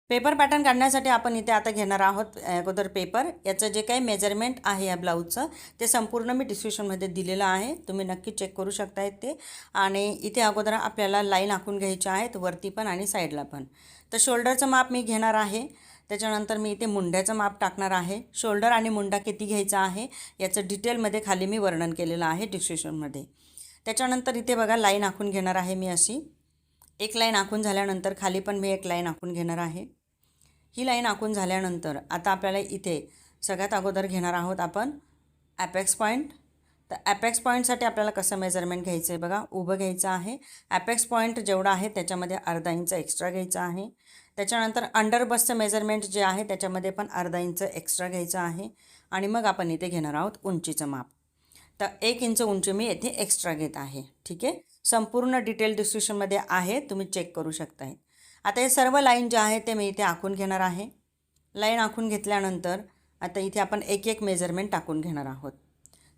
Paper pattern काढण्यासाठी आपण इथे आता घेणार आहोत अगोदर पेपर. याचं जे काही मेजरमेंट आहे या ब्लाऊजचं ते संपूर्ण मी डिस्क्रिप्शनमध्ये दिलेलं आहे, तुम्ही नक्की चेक करू शकताय ते. आणि इथे अगोदर आपल्याला लाईन आखून घ्यायच्या आहेत वरती पण आणि साईडला पण. तर शोल्डरचं माप मी घेणार आहे, त्याच्यानंतर मी इथे मुंड्याचं माप टाकणार आहे. शोल्डर आणि मुंडा किती घ्यायचा आहे याचं डिटेलमध्ये खाली मी वर्णन केलेलं आहे डिस्क्रिप्शनमध्ये. त्याच्यानंतर इथे बघा लाईन आखून घेणार आहे मी अशी. एक लाईन आखून झाल्यानंतर खाली पण मी एक लाईन आखून घेणार आहे. ही लाईन आखून झाल्यानंतर आता आपल्याला इथे सगळ्यात अगोदर घेणार आहोत आपण ॲपेक्स पॉईंट. तर ॲपेक्स पॉईंटसाठी आपल्याला कसं मेजरमेंट घ्यायचं आहे बघा. उभं घ्यायचं आहे. ॲपेक्स पॉईंट जेवढा आहे त्याच्यामध्ये अर्धा इंच एक्स्ट्रा घ्यायचं आहे. त्याच्यानंतर अंडर बसचं मेजरमेंट जे आहे त्याच्यामध्ये पण अर्धा इंच एक्स्ट्रा घ्यायचं आहे. आणि मग आपण इथे घेणार आहोत उंचीचं माप. तर 1 इंच उंची मी येथे एक्स्ट्रा घेत आहे. ठीक आहे, संपूर्ण डिटेल डिस्क्रिप्शनमध्ये आहे, तुम्ही चेक करू शकताय. आता हे सर्व लाईन जे आहे ते मी इथे आखून घेणार आहे. लाईन आखून घेतल्यानंतर आता इथे आपण एक एक मेजरमेंट टाकून घेणार आहोत.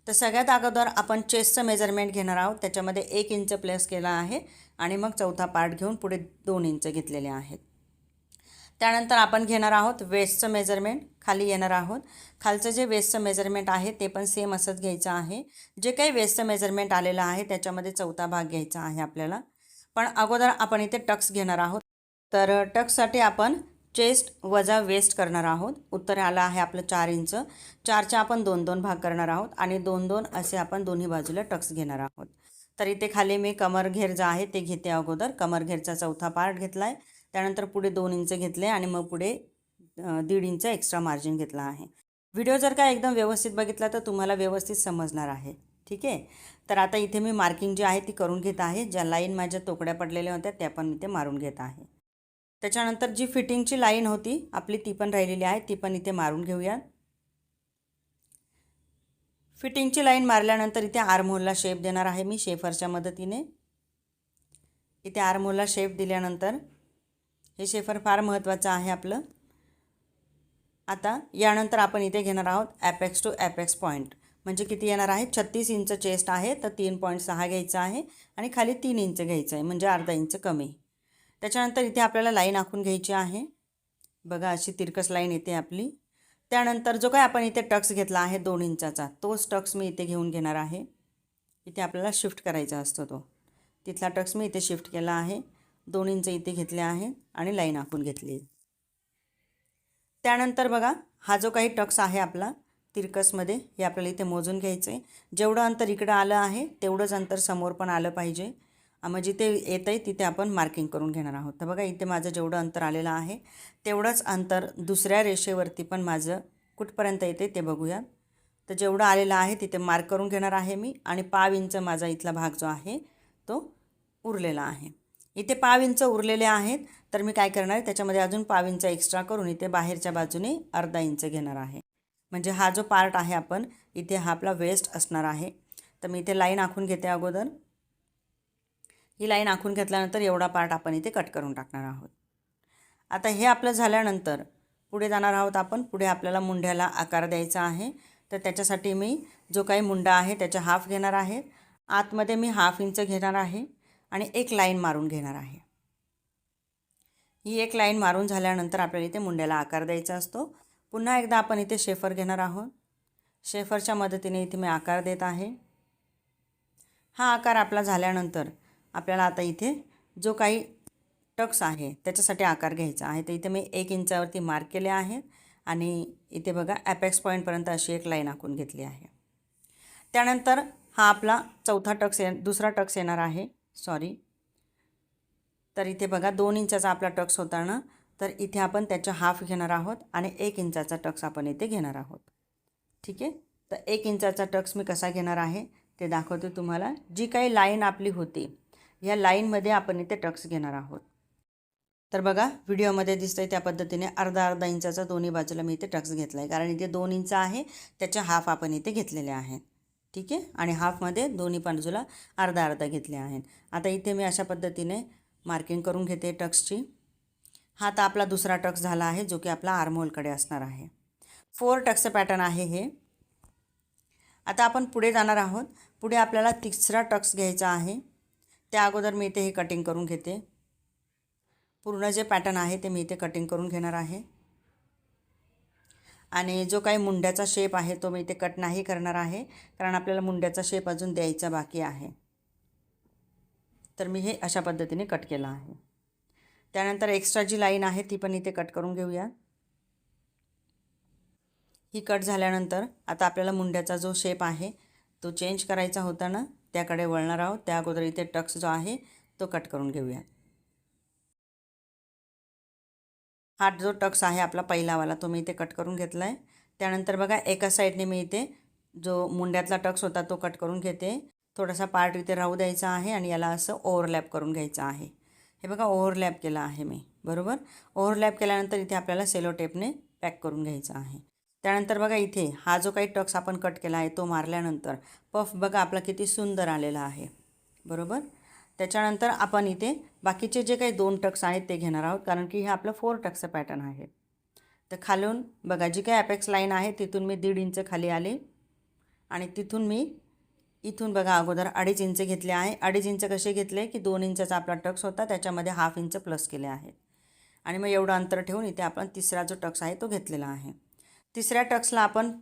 तर सगळ्यात अगोदर आपण चेस्टचं मेजरमेंट घेणार आहोत. त्याच्यामध्ये 1 इंच प्लस केला आहे आणि मग चौथा पार्ट घेऊन पुढे 2 इंच घेतलेले आहेत. त्यानंतर आपण घेणार आहोत वेस्टचं मेजरमेंट. खाली येणार आहोत. खालचं जे वेस्टचं मेजरमेंट आहे ते पण सेम असंच घ्यायचं आहे. जे काही वेस्टचं मेजरमेंट आलेलं आहे त्याच्यामध्ये चौथा भाग घ्यायचा आहे आपल्याला. पण अगोदर आपण इथे टक्स घेणार आहोत. तर टक्ससाठी आपण चेस्ट वजा वेस्ट करणार आहोत. उत्तर आलं आहे आपलं 4 इंच. 4चे आपण 2-2 भाग करणार आहोत आणि 2-2 असे आपण दोन्ही बाजूला टक्स घेणार आहोत. तर इथे खाली मी कमरघेर जे आहे ते घेते अगोदर. कमरघेरचा चौथा पार्ट घेतला आहे. त्यानंतर पुढे 2 इंच घेतले आणि मग पुढे 1.5 इंच एक्स्ट्रा मार्जिन घेतला आहे. व्हिडिओ जर का एकदम व्यवस्थित बघितला तर तुम्हाला व्यवस्थित समजणार आहे. ठीक आहे, तर आता इथे मी मार्किंग जी आहे ती करून घेत आहे. ज्या लाईन माझ्या तोकड्या पडलेल्या होत्या त्या पण इथे मारून घेत आहे. त्याच्यानंतर जी फिटिंगची लाईन होती आपली ती पण राहिलेली आहे, ती पण इथे मारून घेऊया. फिटिंगची लाईन मारल्यानंतर इथे आर्महोलला शेप देणार आहे मी शेफरच्या मदतीने. इथे आर्महोलला शेप दिल्यानंतर हे शेफर फार महत्त्वाचं आहे आपलं. आता यानंतर आपण इथे घेणार आहोत ॲपेक्स टू ॲपेक्स पॉईंट. म्हणजे किती येणार आहे, 36 इंच चेस्ट आहे तर 3.6 घ्यायचं आहे आणि खाली 3 इंच घ्यायचं आहे, म्हणजे अर्धा इंच कमी. त्याच्यानंतर इथे आपल्याला लाईन आखून घ्यायची आहे. बघा अशी तिरकस लाईन येते आपली. त्यानंतर जो काय आपण इथे टक्स घेतला आहे 2 इंचाचा तोच टक्स मी इथे घेऊन घेणार आहे. इथे आपल्याला शिफ्ट करायचा असतो तो. तिथला टक्स मी इथे शिफ्ट केला आहे. 2 इंच इथे घेतले आहे आणि लाईन आखून घेतली. त्यानंतर बघा हा जो काही टक्स आहे आपला तिरकसमध्ये हे आपल्याला इथे मोजून घ्यायचं आहे. जेवढं अंतर इकडं आलं आहे तेवढंच अंतर समोर पण आलं पाहिजे. मग जिथे येतं आहे तिथे आपण मार्किंग करून घेणार आहोत. तर बघा इथे माझं जेवढं अंतर आलेलं आहे तेवढंच अंतर दुसऱ्या रेषेवरती पण माझं कुठपर्यंत येते ते बघूया. तर जेवढं आलेलं आहे तिथे मार्क करून घेणार आहे मी आणि 1/2 इंच माझा इथला भाग जो आहे तो उरलेला आहे. इथे 1/2 इंच उरलेले आहेत तर मी काय करणार आहे त्याच्यामध्ये अजून 1/2 इंच एक्स्ट्रा करून इथे बाहेरच्या बाजूने अर्धा इंच घेणार आहे. म्हणजे हा जो पार्ट आहे आपण इथे हा आपला वेस्ट असणार आहे. तर मी इथे लाईन आखून घेते अगोदर. ही लाईन आखून घेतल्यानंतर एवढा पार्ट आपण इथे कट करून टाकणार आहोत. आता हे आपलं झाल्यानंतर पुढे जाणार आहोत आपण. पुढे आपल्याला मुंड्याला आकार द्यायचा आहे. तर त्याच्यासाठी मी जो काही मुंडा आहे त्याच्या हाफ घेणार आहे. आतमध्ये मी 1/2 इंच घेणार आहे आणि एक लाईन मारून घेणार आहे. ही एक लाईन मारून झाल्यानंतर आपल्याला इथे मुंड्याला आकार द्यायचा असतो. पुन्हा एकदा आपण इथे शेफर घेणार आहोत. शेफरच्या मदतीने इथे मी आकार देत आहे. हा आकार आपला झाल्यानंतर आपल्याला आता इथे जो काही टक्स आहे त्याच्यासाठी आकार घ्यायचा आहे. तर इथे मी 1 इंचावरती मार्क केले आहे आणि इथे बघा ॲपेक्स पॉईंटपर्यंत अशी एक लाईन आखून घेतली आहे. त्यानंतर हा आपला चौथा टक्स दुसरा टक्स येणार आहे. तर इथे बघा 2 इंचाचा आपला टक्स होता ना, तर इथे आपण त्याच्या हाफ घेणार आहोत आणि 1 इंचाचा टक्स आपण इथे घेणार आहोत. ठीक आहे, तर 1 इंचाचा टक्स मी कसा घेणार आहे ते दाखवते तुम्हाला. जी काही लाईन आपली होती ह्या लाईनमध्ये आपण इथे टक्स घेणार आहोत. तर बघा व्हिडिओमध्ये दिसतंय त्या पद्धतीने अर्धा इंचाचा दोन्ही बाजूला मी इथे टक्स घेतला आहे. कारण इथे 2 इंच आहे त्याच्या हाफ आपण इथे घेतलेले आहेत. ठीक आहे, आणि हाफमध्ये दोन्ही बाजूला अर्धा घेतले आहेत. आता इथे मी अशा पद्धतीने मार्किंग करून घेते टक्सची. हा आता आपला दुसरा टक्स झाला आहे जो की आपला आर्महोलकडे असणार आहे. 4 टक्सचं पॅटर्न आहे हे. आता आपण पुढे जाणार आहोत. पुढे आपल्याला तिसरा टक्स घ्यायचा आहे. त्या अगोदर मी इथे हे कटिंग करून घेते. पूर्ण जे पॅटर्न आहे ते मी इथे कटिंग करून घेणार आहे. आणि जो काही मुंड्याचा शेप आहे तो मी इथे कट नाही करणार आहे, कारण आपल्याला मुंड्याचा शेप अजून द्यायचा बाकी आहे. तर मी हे अशा पद्धतीने कट केलं आहे. त्यानंतर एक्स्ट्रा जी लाईन आहे ती पण इथे कट करून घेऊया. ही कट झाल्यानंतर आता आपल्याला मुंड्याचा जो शेप आहे तो चेंज करायचा होता ना, त्याकडे वळणार आहोत. त्या अगोदर इथे टक्स जो आहे तो कट करून घेऊया. हा जो टक्स आहे आपला पहिलावाला तो मी इथे कट करून घेतला आहे. त्यानंतर बघा एका साईडने मी इथे जो मुंड्यातला टक्स होता तो कट करून घेते. थोडासा पार्ट इथे राहू द्यायचा आहे आणि याला असं ओव्हरलॅप करून घ्यायचं आहे. हे बघा ओव्हरलॅप केलं आहे मी, बरोबर. ओव्हरलॅप केल्यानंतर इथे आपल्याला सेलो टेपने पॅक करून घ्यायचं आहे. त्यानंतर बघा इथे हा जो काही टक्स आपण कट केला आहे तो मारल्यानंतर पफ बघा आपला किती सुंदर आलेला आहे, बरोबर. त्याच्यानंतर आपण इथे बाकीचे जे काही 2 टक्स आहेत ते घेणार आहोत, कारण की हे आपलं 4 टक्सचं पॅटर्न आहे. तर खालून बघा जी काही ॲपेक्स लाईन आहे तिथून मी 1.5 इंच खाली आले आणि तिथून मी इथून बघा अगोदर 2.5 इंच घेतले आहे. 2.5 इंच कसे घेतले की 2 इंचाचा आपला टक्स होता त्याच्यामध्ये 1/2 इंच प्लस केले आहेत आणि मग एवढं अंतर ठेवून इथे आपण तिसरा जो टक्स आहे तो घेतलेला आहे. तिसऱ्या टक्सला आपण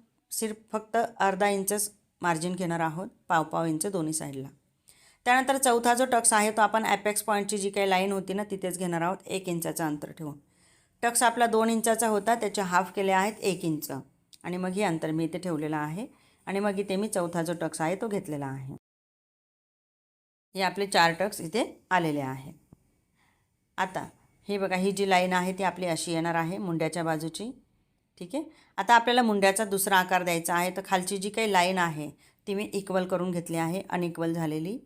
फक्त अर्धा इंचच मार्जिन घेणार आहोत, पाव इंच दोन्ही साईडला. त्यानंतर चौथा जो टक्स आहे तो आपण ॲपेक्स पॉईंटची जी काही लाईन होती ना तिथेच घेणार आहोत 1 इंचाचं अंतर ठेवून. टक्स आपला 2 इंचाचा होता, त्याचे हाफ केले आहेत 1 इंच आणि मग हे अंतर मी इथे ठेवलेलं आहे आणि मग इथे मी चौथा जो टक्स आहे तो घेतलेला आहे. हे आपले 4 टक्स इथे आलेले आहेत. आता हे बघा ही जी लाईन आहे ती आपली अशी येणार आहे मुंड्याच्या बाजूची, ठीक आहे. आता आपल्याला मुंड्याचा दुसरा आकार द्यायचा आहे. तर खालची जी काही लाईन आहे ती मी इक्वल करून घेतली आहे, अनइक्वल झालेली.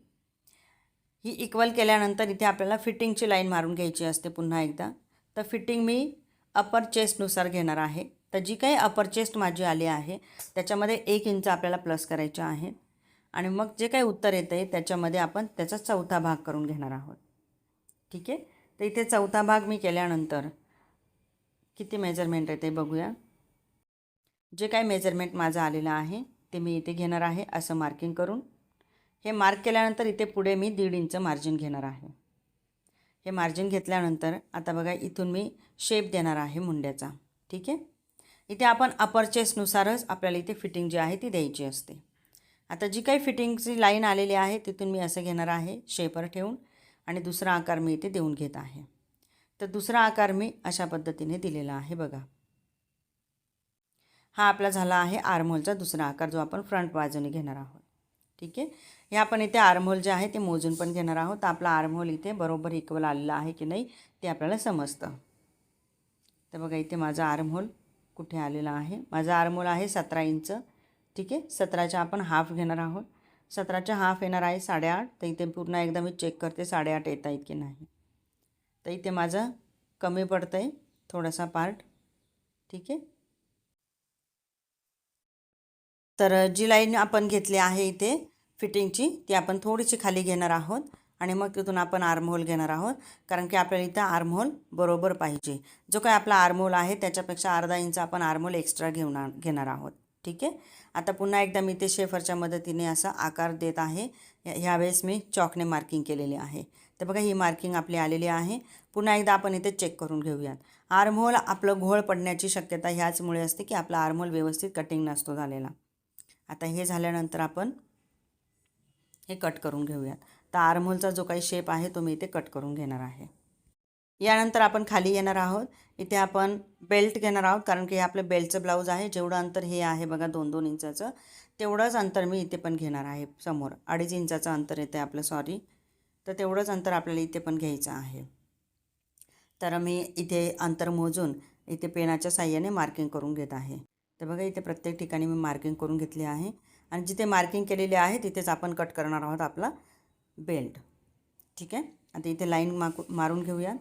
ही इक्वल केल्यानंतर इथे आपल्याला फिटिंगची लाईन मारून घ्यायची असते पुन्हा एकदा. तर फिटिंग मी अपर चेस्टनुसार घेणार आहे. तर जी काही अपर चेस्ट माझी आली आहे त्याच्यामध्ये 1 इंच आपल्याला प्लस करायचे आहेत आणि मग जे काही उत्तर येतं आहे त्याच्यामध्ये आपण त्याचा चौथा भाग करून घेणार आहोत, ठीक आहे. तर इथे चौथा भाग मी केल्यानंतर किती मेजरमेंट आहे ते बघूया. जे काही मेजरमेंट माझं आलेलं आहे ते मी इथे घेणार आहे असं मार्किंग करून. हे मार्क केल्यानंतर इथे पुढे मी 1.5 इंच मार्जिन घेणार आहे. हे मार्जिन घेतल्यानंतर आता बघा इथून मी शेप देणार आहे मुंड्याचा, ठीक आहे. इथे आपण अपर चेस्टनुसारच आपल्याला इथे फिटिंग जी आहे ती द्यायची असते. आता जी काही फिटिंगची लाईन आलेली आहे तिथून मी असं घेणार आहे शेपर ठेवून आणि दुसरा आकार मी इथे देऊन घेत आहे. तर दुसरा आकार मी अशा पद्धतीने दिलेला आहे बघा. हा आपला झाला आहे आर्महोलचा दुसरा आकार जो आपण फ्रंट बाजूने घेणार आहोत, ठीक आहे. हे आपण इथे आर्महोल जे आहे ते मोजून पण घेणार आहोत. तर आपला आर्महोल इथे बरोबर इक्वल आलेला आहे की नाही ते आपल्याला समजतं. तर बघा इथे माझा आर्महोल कुठे आलेला आहे. माझा आर्महोल आहे 17 इंच, ठीक आहे. 17च्या आपण हाफ घेणार आहोत. 17च्या हाफ येणार आहे 8.5. तर इथे पुन्हा एकदा मी चेक करते 8.5 येत आहेत की नाही. तर इथे माझं कमी पडतं आहे थोडासा पार्ट, ठीक आहे. तर जी लाईन आपण घेतली आहे इथे फिटिंगची ती आपण थोडीशी खाली घेणार आहोत आणि मग तिथून आपण आर्महोल घेणार आहोत, कारण की आपल्याला इथं आर्महोल बरोबर पाहिजे. जो काही आपला आर्महोल आहे त्याच्यापेक्षा अर्धा इंच आपण आर्महोल एक्स्ट्रा घेणार आहोत, ठीक आहे. आता पुन्हा एकदा मी ते शेफरच्या मदतीने असा आकार देत आहे. ह्यावेळेस मी चॉकने मार्किंग केलेली आहे. तर बघा ही मार्किंग आपली आलेली आहे. पुन्हा एकदा आपण इथे चेक करून घेऊयात. आर्महोल आपलं घोळ पडण्याची शक्यता ह्याचमुळे असते की आपला आर्महोल व्यवस्थित कटिंग नसतो झालेला. आता हे झाल्यानंतर आपण हे कट करून घेऊयात. तर आर्महोलचा जो काही शेप आहे तो मी इथे कट करून घेणार आहे. यानंतर आपण खाली येणार आहोत. इथे आपण बेल्ट घेणार आहोत, कारण की हे आपलं बेल्टचं ब्लाऊज आहे. जेवढं अंतर हे आहे बघा 2-2 इंचाचं तेवढंच अंतर मी इथे पण घेणार आहे. समोर 2.5 इंचाचं अंतर येतं आपलं, सॉरी. तर तेवढंच अंतर आपल्याला इथे पण घ्यायचं आहे. तर मी इथे अंतर मोजून इथे पेनाच्या साहाय्याने मार्किंग करून घेत आहे. तर बघा इथे प्रत्येक ठिकाणी मी मार्किंग करून घेतली आहे आणि जिथे मार्किंग केलेली आहे तिथेच आपण कट करणार आहोत आपला बेल्ट, ठीक आहे. आता इथे लाईन मारून घेऊया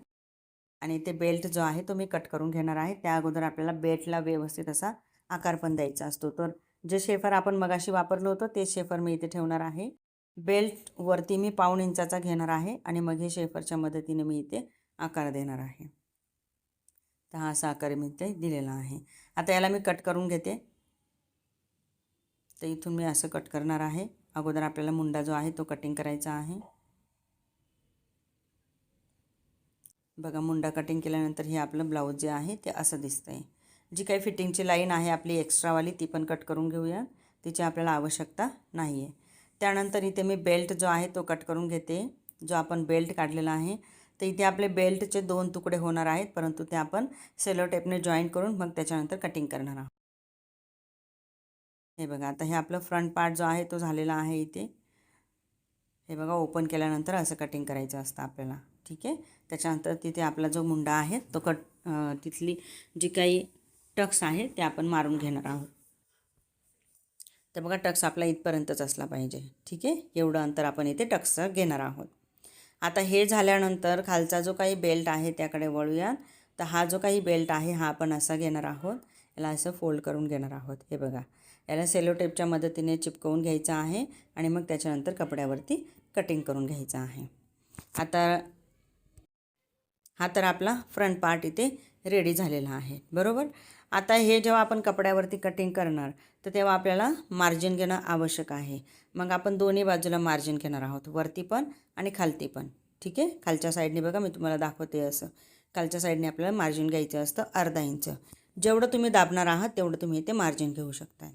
आणि इथे बेल्ट जो आहे तो मी कट करून घेणार आहे. त्या अगोदर आपल्याला बेल्टला व्यवस्थित असा आकार पण द्यायचा असतो. तर जे शेफर आपण मगाशी वापरलं होतं ते शेफर मी इथे ठेवणार आहे. बेल्टवरती मी 1/4 इंचाचा घेणार आहे आणि मग हे शेफरच्या मदतीने मी इथे आकार देणार आहे. तर हा असा आकार मी इथे दिलेला आहे. आता याला मी कट करून घेते. तर इथून मी असं कट करणार आहे. अगोदर आपल्याला मुंडा जो आहे तो कटिंग करायचा आहे. बघा मुंडा कटिंग केल्यानंतर हे आपलं ब्लाऊज जे आहे ते असं दिसतं आहे. जी काही फिटिंगची लाईन आहे आपली एक्स्ट्रावाली ती पण कट करून घेऊया, तिची आपल्याला आवश्यकता नाही आहे. त्यानंतर इथे मी बेल्ट जो आहे तो कट करून घेते. जो आपण बेल्ट काढलेला आहे तर इथे आपले बेल्टचे 2 तुकडे होणार आहेत, परंतु ते आपण सेलो टेपने जॉईन करून मग त्याच्यानंतर कटिंग करणार आहोत. हे बघा आता हे आपलं फ्रंट पार्ट जो आहे तो झालेला आहे. इथे हे बघा ओपन केल्यानंतर असं कटिंग करायचं असतं आपल्याला. ठीक आहे. त्याच्यानंतर तिथे आपला जो मुंडा आहे तो तिथली जी काही टक्स आहे ते आपण मारून घेणार आहोत. तर बघा टक्स आपला इथपर्यंतच असला पाहिजे. ठीक आहे. एवढं अंतर आपण इथे टक्सचं घेणार आहोत. आता हे झाल्यानंतर खालचा जो काही बेल्ट आहे त्याकडे वळूया. तर हा जो काही बेल्ट आहे हा आपण असा घेणार आहोत. याला असं फोल्ड करून घेणार आहोत. हे बघा याला सेलो टेपच्या मदतीने चिपकवून घ्यायचं आहे आणि मग त्याच्यानंतर कपड्यावरती कटिंग करून घ्यायचं आहे. आता हा तर आपला फ्रंट पार्ट इथे रेडी झालेला आहे. बरोबर. आता हे जेव्हा आपण कपड्यावरती कटिंग करणार तर तेव्हा आपल्याला मार्जिन घेणं आवश्यक आहे. मग आपण दोन्ही बाजूला मार्जिन घेणार आहोत, वरती पण आणि खालती पण. ठीक आहे. खालच्या साईडने बघा मी तुम्हाला दाखवते असं खालच्या साईडने आपल्याला मार्जिन घ्यायचं असतं अर्धा इंच. जेवढं तुम्ही दाबणार आहात तेवढं तुम्ही इथे मार्जिन घेऊ शकता.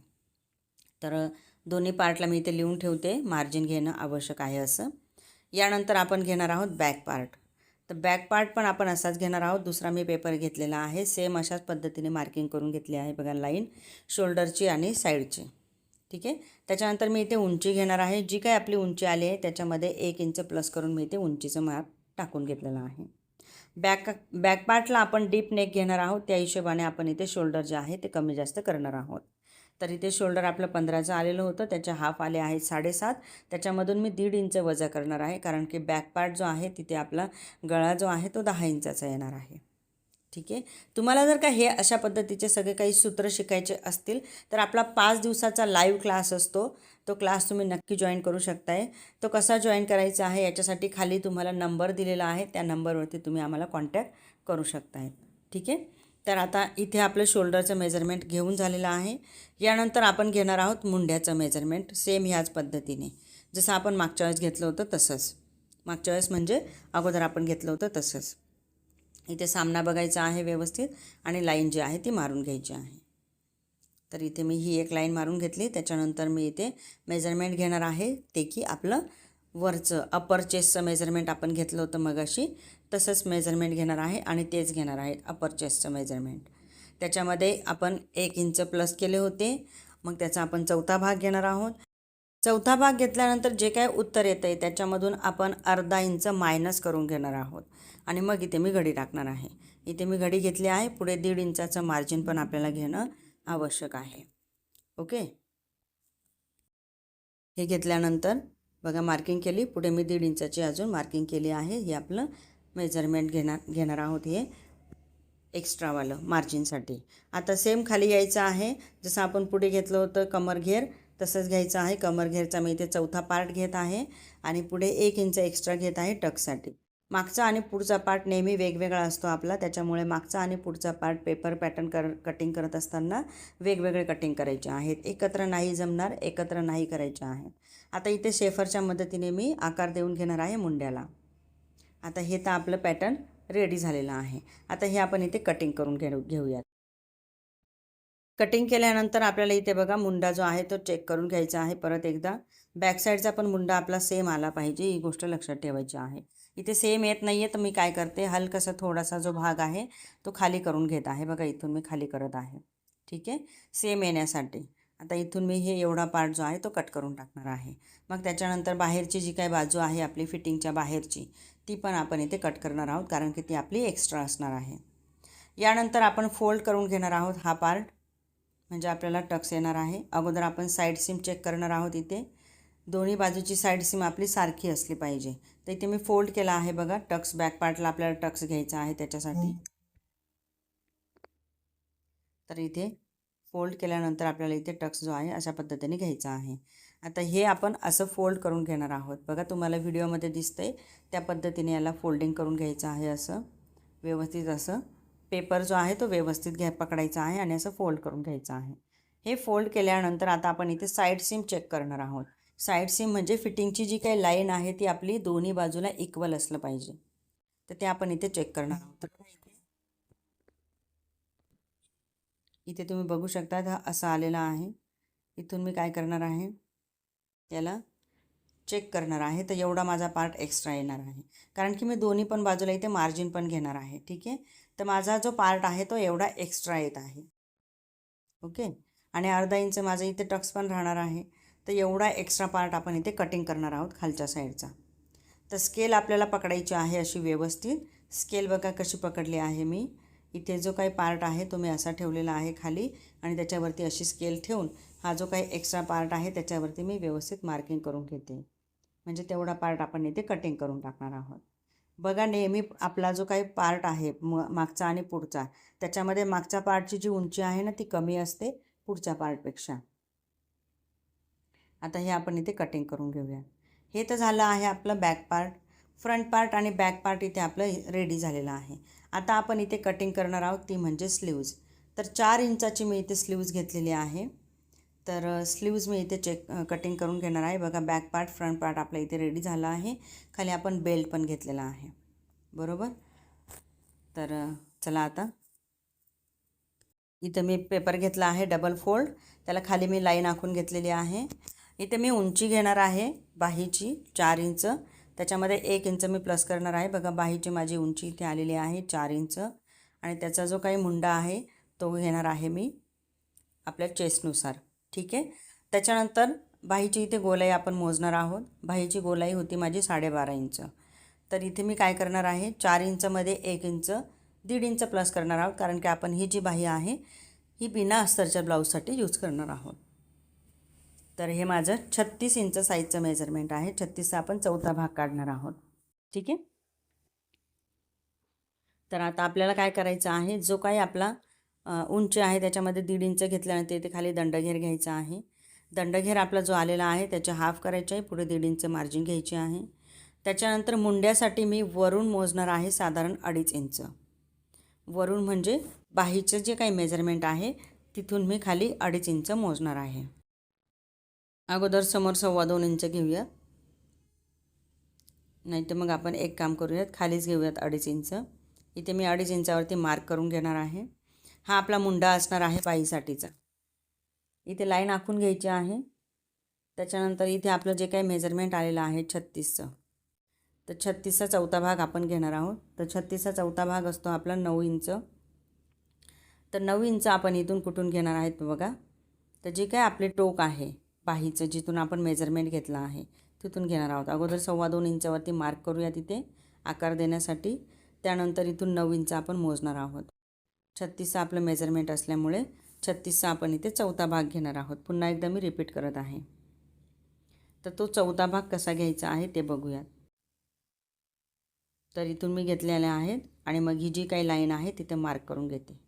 तर दोन्ही पार्टला मी इथे लिहून ठेवते मार्जिन घेणं आवश्यक आहे असं. यानंतर आपण घेणार आहोत बॅक पार्ट. तर बॅक पार्ट पण आपण असाच घेणार आहोत. दुसरा मी पेपर घेतलेला आहे, सेम अशाच पद्धतीने मार्किंग करून घेतली आहे बघा, लाईन शोल्डरची आणि साईडची. ठीक आहे. त्याच्यानंतर मी इथे उंची घेणार आहे. जी काही आपली उंची आली आहे त्याच्यामध्ये 1 इंच प्लस करून मी इथे उंचीचं माप टाकून घेतलेलं आहे. बॅक पार्टला आपण डीप नेक घेणार आहोत, त्या हिशोबाने आपण इथे शोल्डर जे आहे ते कमी जास्त करणार आहोत. तर इथे शोल्डर आपलं 15चं आलेलं होतं, त्याच्या हाफ आले आहेत 7.5. त्याच्यामधून मी 1.5 इंच वजा करणार आहे, कारण की बॅक पार्ट जो आहे तिथे आपला गळा जो आहे तो 10 इंचाचा येणार आहे. ठीक आहे. तुम्हाला जर का हे अशा पद्धतीचे सगळे काही सूत्र शिकायचे असतील तर आपला 5 दिवसाचा लाईव्ह क्लास असतो, तो क्लास तुम्ही नक्की जॉईन करू शकताय. तो कसा जॉईन करायचा आहे याच्यासाठी खाली तुम्हाला नंबर दिलेला आहे, त्या नंबरवरती तुम्ही आम्हाला कॉन्टॅक्ट करू शकताय. ठीक आहे. तर आता इथे आपलं शोल्डरचं मेजरमेंट घेऊन झालेलं आहे. यानंतर आपण घेणार आहोत मुंड्याचं मेजरमेंट सेम ह्याच पद्धतीने, जसं आपण मागच्या वेळेस घेतलं होतं तसंच. मागच्या वेळेस म्हणजे अगोदर आपण घेतलं होतं तसंच. इथे सामना बघायचा आहे व्यवस्थित आणि लाईन जी आहे ती मारून घ्यायची आहे. तर इथे मी ही एक लाईन मारून घेतली. त्याच्यानंतर मी इथे मेजरमेंट घेणार आहे ते की आपलं वरचं अपर चेस्टचं मेजरमेंट आपण घेतलं होतं मगाशी, तसंच मेजरमेंट घेणार आहे आणि तेच घेणार आहे अपर चेस्टचं मेजरमेंट. त्याच्यामध्ये आपण 1 इंच प्लस केले होते, मग त्याचा आपण चौथा भाग घेणार आहोत. चौथा भाग घेतल्यानंतर जे काय उत्तर येतं आहे त्याच्यामधून आपण अर्धा इंच मायनस करून घेणार आहोत आणि मग इथे मी घडी टाकणार आहे. इथे मी घडी घेतली आहे. पुढे 1.5 इंचाचं मार्जिन पण आपल्याला घेणं आवश्यक आहे. ओके. हे घेतल्यानंतर बघा मार्किंग केली, पुढे मी 1.5 इंचाची अजून मार्किंग केली आहे. हे आपलं मेजरमेंट घेणार आहोत हे एक्स्ट्रावालं मार्जिनसाठी. आता सेम खाली यायचं आहे, जसं आपण पुढे घेतलं होतं कमरघेर तसंच घ्यायचं आहे. कमरघेरचा मी इथे चौथा पार्ट घेत आहे आणि पुढे 1 इंच एक्स्ट्रा घेत आहे टक्ससाठी. मागचा आणि पुढचा पार्ट नेहमी वेगवेगळा असतो आपला, त्याच्यामुळे मागचा आणि पुढचा पार्ट पेपर पॅटर्न कटिंग करत असताना वेगवेगळे कटिंग करायचे आहेत. एकत्र नाही जमणार, एकत्र नाही करायचे आहेत. आता इथे शेफरच्या मदतीने मी आकार देऊन घेणार आहे मुंड्याला. आता हे तर आपलं पॅटर्न रेडी झालेलं आहे. आता हे आपण इथे कटिंग करून घेऊयात. कटिंग केल्यानंतर आपल्याला इथे बघा मुंडा जो आहे तो चेक करून घ्यायचा आहे परत एकदा. बॅक साईडचा पण मुंडा आपला सेम आला पाहिजे, ही गोष्ट लक्षात ठेवायची आहे. इथे सेम येत नाही आहे तर मी काय करते, हलकासा थोडासा जो भाग आहे तो खाली करून घेत आहे. बघा इथून मी खाली करत आहे. ठीक आहे. सेम येण्यासाठी. आता इथून मी हे एवढा पार्ट जो आहे तो कट करून टाकणार आहे. मग त्याच्यानंतर बाहेरची जी काही बाजू आहे आपली फिटिंगच्या बाहेरची ती पण आपण इथे कट करणार आहोत, कारण की ती आपली एक्स्ट्रा असणार आहे. यानंतर आपण फोल्ड करून घेणार आहोत हा पार्ट, म्हणजे आपल्याला टक्स येणार आहे. अगोदर आपण साईड सीम चेक करणार आहोत. इथे दोन्ही बाजूची साईड सीम आपली सारखी असली पाहिजे. तर इथे मी फोल्ड केला आहे बघा. टक्स बॅक पार्टला आपल्याला टक्स घ्यायचा आहे त्याच्यासाठी. तर इथे फोल्ड केल्यानंतर आपल्याला इथे टक्स जो आहे अशा पद्धतीने घ्यायचा आहे. आता हे आपण असं फोल्ड करून घेणार आहोत. बघा तुम्हाला व्हिडिओमध्ये दिसतंय त्या पद्धतीने याला फोल्डिंग करून घ्यायचं आहे. असं व्यवस्थित असं पेपर जो आहे तो व्यवस्थित पकडायचा आहे आणि असं फोल्ड करून घ्यायचं आहे. हे फोल्ड केल्यानंतर आता आपण इथे साईड सीम चेक करणार आहोत. साईड सीम म्हणजे फिटिंगची जी काही लाईन आहे ती आपली दोन्ही बाजूला इक्वल असलं पाहिजे. तर ते आपण इथे चेक करणार आहोत. तर इथे तुम्ही बघू शकता हा असा आलेला आहे. इथून मी काय करणार आहे, याला चेक करणार आहे. तर एवढा माझा पार्ट एक्स्ट्रा येणार आहे, कारण की मी दोन्ही पण बाजूला इथे मार्जिन पण घेणार आहे. ठीक आहे, तर माझा जो पार्ट आहे तो एवढा एक्स्ट्रा येत आहे. ओके, आणि अर्धा इंच माझं इथे टक्स पण राहणार आहे. तर एवढा एक्स्ट्रा पार्ट आपण इथे कटिंग करणार आहोत खालच्या साईडचा. तर स्केल आपल्याला पकडायची आहे अशी व्यवस्थित. स्केल बघा कशी पकडली आहे मी. इथे जो काही पार्ट आहे तो मी असा ठेवलेला आहे खाली, आणि त्याच्यावरती अशी स्केल ठेवून हा जो काही एक्स्ट्रा पार्ट आहे त्याच्यावरती मी व्यवस्थित मार्किंग करून घेते. म्हणजे तेवढा पार्ट आपण इथे कटिंग करून टाकणार आहोत. बघा, नेहमी आपला जो काही पार्ट आहे मागचा आणि पुढचा, त्याच्यामध्ये मागच्या पार्टची जी उंची आहे ना ती कमी असते पुढच्या पार्टपेक्षा. आता हे आपण इथे कटिंग करून घेऊया. हे तर झालं आहे आपलं बॅक पार्ट. फ्रंट पार्ट आणि बॅक पार्ट इथे आपलं रेडी झालेलं आहे. आता आपण इथे कटिंग करणार आहोत ती म्हणजे स्लीव्ज. तर 4 इंचाची मी इथे स्लीव्ज घेतलेली आहे. तर स्लीव्ज मी इथे कटिंग करून घेणार आहे. बघा, बॅक पार्ट फ्रंट पार्ट आपला इथे रेडी झाला आहे. खाली आपण बेल्ट पण घेतलेला आहे, बरोबर. तर चला, आता इथं मी पेपर घेतला आहे डबल फोल्ड, त्याला खाली मी लाईन आखून घेतलेली आहे. इथे मी उंची घेणार आहे बाहीची 4 इंच. त्याच्यामध्ये 1 इंच मी प्लस करणार आहे. बघा, बाहीची माझी उंची इथे आलेली आहे 4 इंच, आणि त्याचा जो काही मुंडा आहे तो घेणार आहे मी आपल्या चेस्टनुसार. ठीक आहे, त्याच्यानंतर बाहीची इथे गोलाई आपण मोजणार आहोत. बाहीची गोलाई होती माझी 12.5 इंच. तर इथे मी काय करणार आहे, 4 इंचमध्ये 1 इंच 1.5 इंच प्लस करणार आहोत, कारण की आपण ही जी बाही आहे ही बिना अस्तरच्या ब्लाऊजसाठी यूज करणार आहोत. तर हे माझं 36 इंच साईजचं मेजरमेंट आहे. 36चा आपण चौथा भाग काढणार आहोत. ठीक आहे, तर आता आपल्याला काय करायचं आहे, जो काही आपला उंची आहे त्याच्यामध्ये 1.5 इंच घेतल्यानंतर इथे खाली दंडघेर घ्यायचा आहे. दंडघेर आपला जो आलेला आहे त्याचे हाफ करायचे आहे, पुढे 1.5 इंच मार्जिन घ्यायची आहे. त्याच्यानंतर मुंड्यासाठी मी वरून मोजणार आहे साधारण 2.5 इंच. वरून म्हणजे बाहीचं जे काही मेजरमेंट आहे तिथून मी खाली 2.5 इंच मोजणार आहे. अगोदर समोर 2.25 इंच घेऊयात, नाहीतर मग आपण एक काम करूयात, खालीच घेऊयात 2.5 इंच. इथे मी 2.5 इंचावरती मार्क करून घेणार आहे. हा आपला मुंडा असणार आहे बाहीसाठीचा. इथे लाईन आखून घ्यायची आहे. त्याच्यानंतर इथे आपलं जे काही मेजरमेंट आलेलं आहे 36चं, तर 36चा चौथा भाग आपण घेणार आहोत. तर 36चा चौथा भाग असतो आपला 9 इंच. तर 9 इंच आपण इथून कुठून घेणार आहेत बघा. तर जे काय आपले टोक आहे बाहीचं, जिथून आपण मेजरमेंट घेतला आहे तिथून घेणार आहोत. अगोदर 2.25 इंचावरती मार्क करूया तिथे आकार देण्यासाठी. त्यानंतर इथून 9 इंच आपण मोजणार आहोत. 36चं आपलं मेजरमेंट असल्यामुळे 36चा आपण इथे चौथा भाग घेणार आहोत. पुन्हा एकदा मी रिपीट करत आहे. तर तो चौथा भाग कसा घ्यायचा आहे ते बघूयात. तर इथून मी घेतलेले आहेत, आणि मग ही जी काही लाईन आहे तिथे मार्क करून घेते.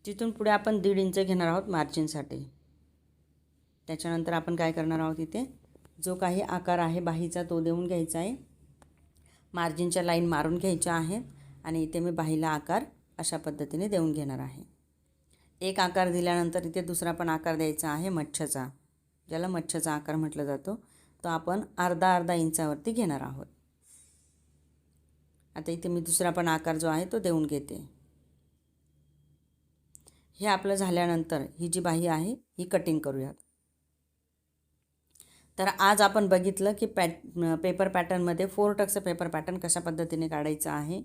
तिथून पुढे आपण 1.5 इंच घेणार आहोत मार्जिनसाठी. त्याच्यानंतर आपण काय करणार आहोत, इथे जो काही आकार आहे बाहीचा तो देऊन घ्यायचा आहे. मार्जिनच्या लाईन मारून घ्यायच्या आहेत, आणि इथे मी बाहीला आकार अशा पद्धतीने देऊन घेणार आहे. एक आकार दिल्यानंतर इथे दुसरा पण आकार द्यायचा आहे मच्छचा, ज्याला मच्छचा आकार म्हटलं जातो. तो आपण अर्धा इंचावरती घेणार आहोत. आता इथे मी दुसरा पण आकार जो आहे तो देऊन घेते. हे आपलं झाल्यानंतर ही जी बाही आहे ही कटिंग करूयात. तर आज आपण बघितलं की पेपर पॅटर्नमध्ये 4 टक्स पेपर पॅटर्न कशा पद्धतीने काढायचं आहे.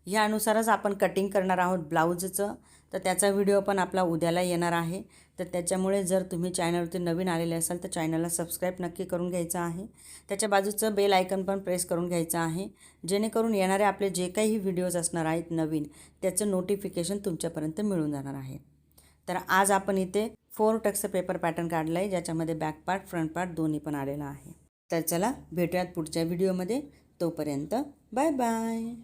ह्यानुसारच आपण कटिंग करणार आहोत ब्लाऊजचं. तर त्याचा व्हिडिओ पण आपला उद्याला येणार आहे. तर त्याच्यामुळे जर तुम्ही चॅनलवरती नवीन आलेले असाल तर चॅनलला सबस्क्राईब नक्की करून घ्यायचं आहे. त्याच्या बाजूचं बेल आयकन पण प्रेस करून घ्यायचं आहे, जेणेकरून येणारे आपले जे काही व्हिडिओज असणार आहेत नवीन, त्याचं नोटिफिकेशन तुमच्यापर्यंत मिळून जाणार आहे. तर आज आपण इथे 4 टक्स पेपर पॅटर्न काढला आहे, ज्याच्यामध्ये बॅक पार्ट फ्रंट पार्ट दोन्ही पण आलेला आहे. तर चला भेटूयात पुढच्या व्हिडिओमध्ये. तोपर्यंत बाय बाय.